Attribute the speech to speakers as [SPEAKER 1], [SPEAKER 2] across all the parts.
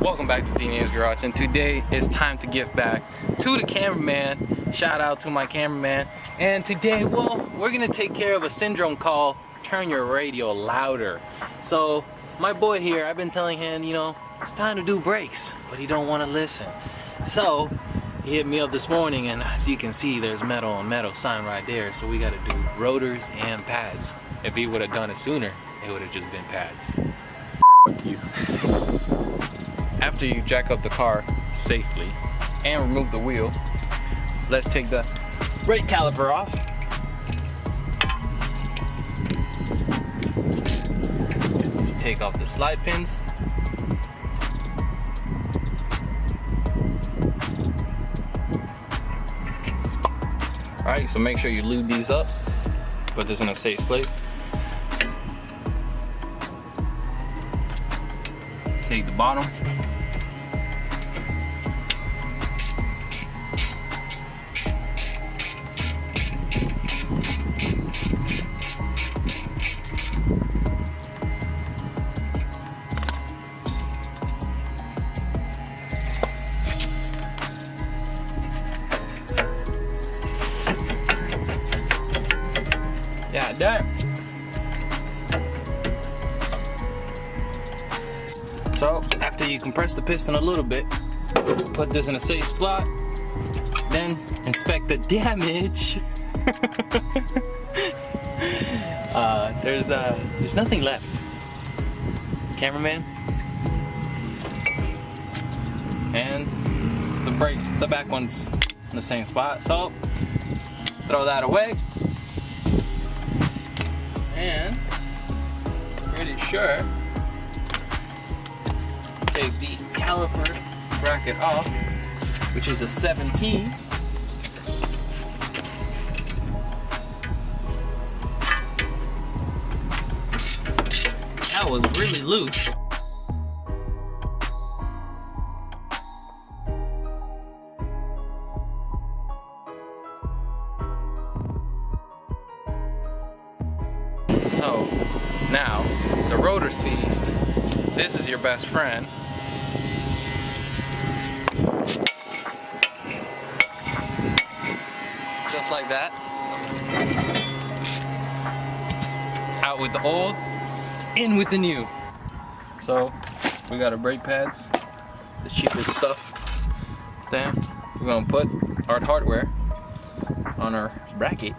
[SPEAKER 1] Welcome back to DNA's Garage, and today it's time to give back to the cameraman. Shout out to my cameraman. And today, well, we're gonna take care of a syndrome called turn your radio louder. So my boy here, I've been telling him, you know, it's time to do brakes, but he don't want to listen. So he hit me up this morning, and as you can see, there's metal on metal sign right there. So we got to do rotors and pads. If he would have done it sooner, it would have just been pads. Fuck you. After you jack up the car safely and remove the wheel, let's take the brake caliper off. Let's take off the slide pins. Alright, so make sure you lube these up. Put this in a safe place. Take the bottom. Yeah, done. So after you compress the piston a little bit, put this in a safe spot, then inspect the damage. There's nothing left. Cameraman. And the brake, the back one's in the same spot. So throw that away. And pretty sure take the caliper bracket off, which is a 17. That was really loose. So now the rotor seized. This is your best friend. Just like that. Out with the old, in with the new. So we got our brake pads, the cheapest stuff. Then we're gonna put our hardware on our bracket.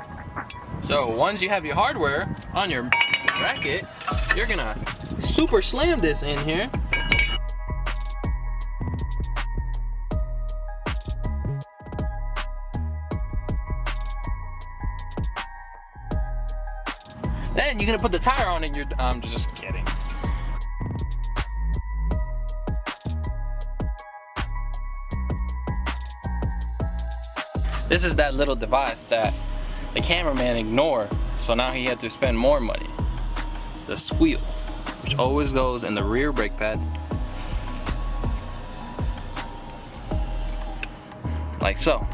[SPEAKER 1] So once you have your hardware on your bracket, you're gonna super slam this in here. Then you're gonna put the tire on and I'm just kidding. This is that little device that the cameraman ignored, so now he had to spend more money. The squeal, which always goes in the rear brake pad. Like so.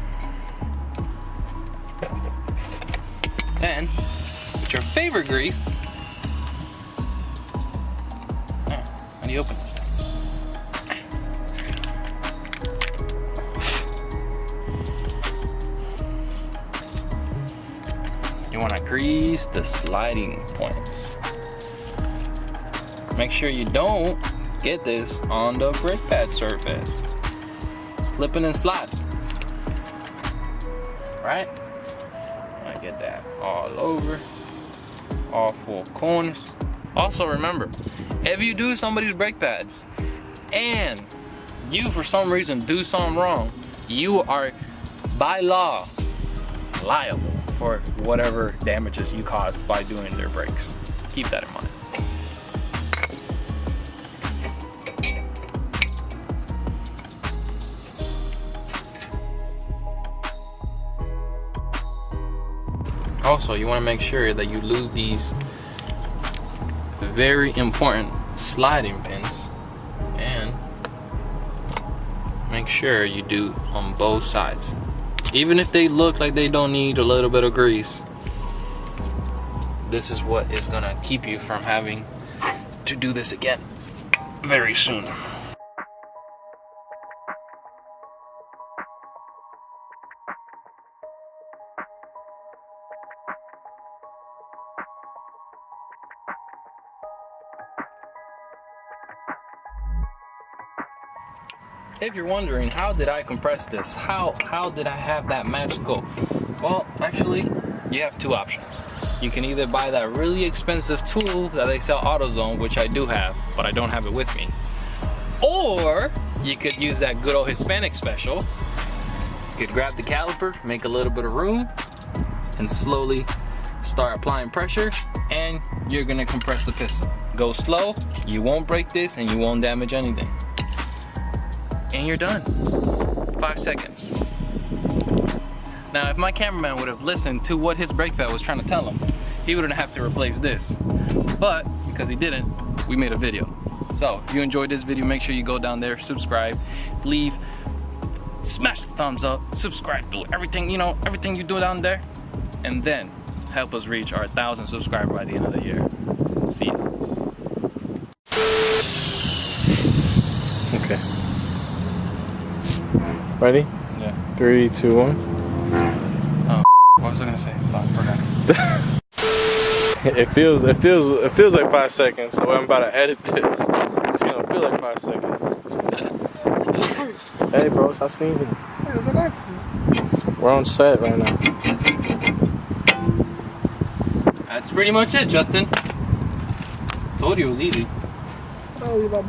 [SPEAKER 1] And with your favorite grease, how do you open this thing? You want to grease the sliding points. Make sure you don't get this on the brake pad surface. Slipping and sliding. Right? I get that all over, all four corners. Also remember, if you do somebody's brake pads and you for some reason do something wrong, you are by law liable for whatever damages you caused by doing their brakes. Keep that in mind. Also, you want to make sure that you lube these very important sliding pins, and make sure you do on both sides. Even if they look like they don't need a little bit of grease, this is what is gonna keep you from having to do this again very soon. If you're wondering, how did I compress this? How did I have that magical? Well, actually, you have two options. You can either buy that really expensive tool that they sell AutoZone, which I do have, but I don't have it with me. Or you could use that good old Hispanic special. You could grab the caliper, make a little bit of room, and slowly start applying pressure, and you're gonna compress the piston. Go slow, you won't break this, and you won't damage anything. And you're done. 5 seconds. Now, if my cameraman would have listened to what his brake pad was trying to tell him, he wouldn't have to replace this. But because he didn't, we made a video. So if you enjoyed this video, make sure you go down there, subscribe, smash the thumbs up, subscribe, do everything, you know, everything you do down there, and then help us reach our 1,000 subscribers by the end of the year. See ya.
[SPEAKER 2] Okay. Ready?
[SPEAKER 1] Yeah.
[SPEAKER 2] 3, 2, 1.
[SPEAKER 1] Oh, what was I gonna say? Oh, I forgot.
[SPEAKER 2] It feels like 5 seconds. So I'm about to edit this. It's gonna feel like 5 seconds. Hey, bro, stop sneezing.
[SPEAKER 3] It was an accident.
[SPEAKER 2] We're on set right now.
[SPEAKER 1] That's pretty much it, Justin. Told you it was easy.
[SPEAKER 3] Oh, you love my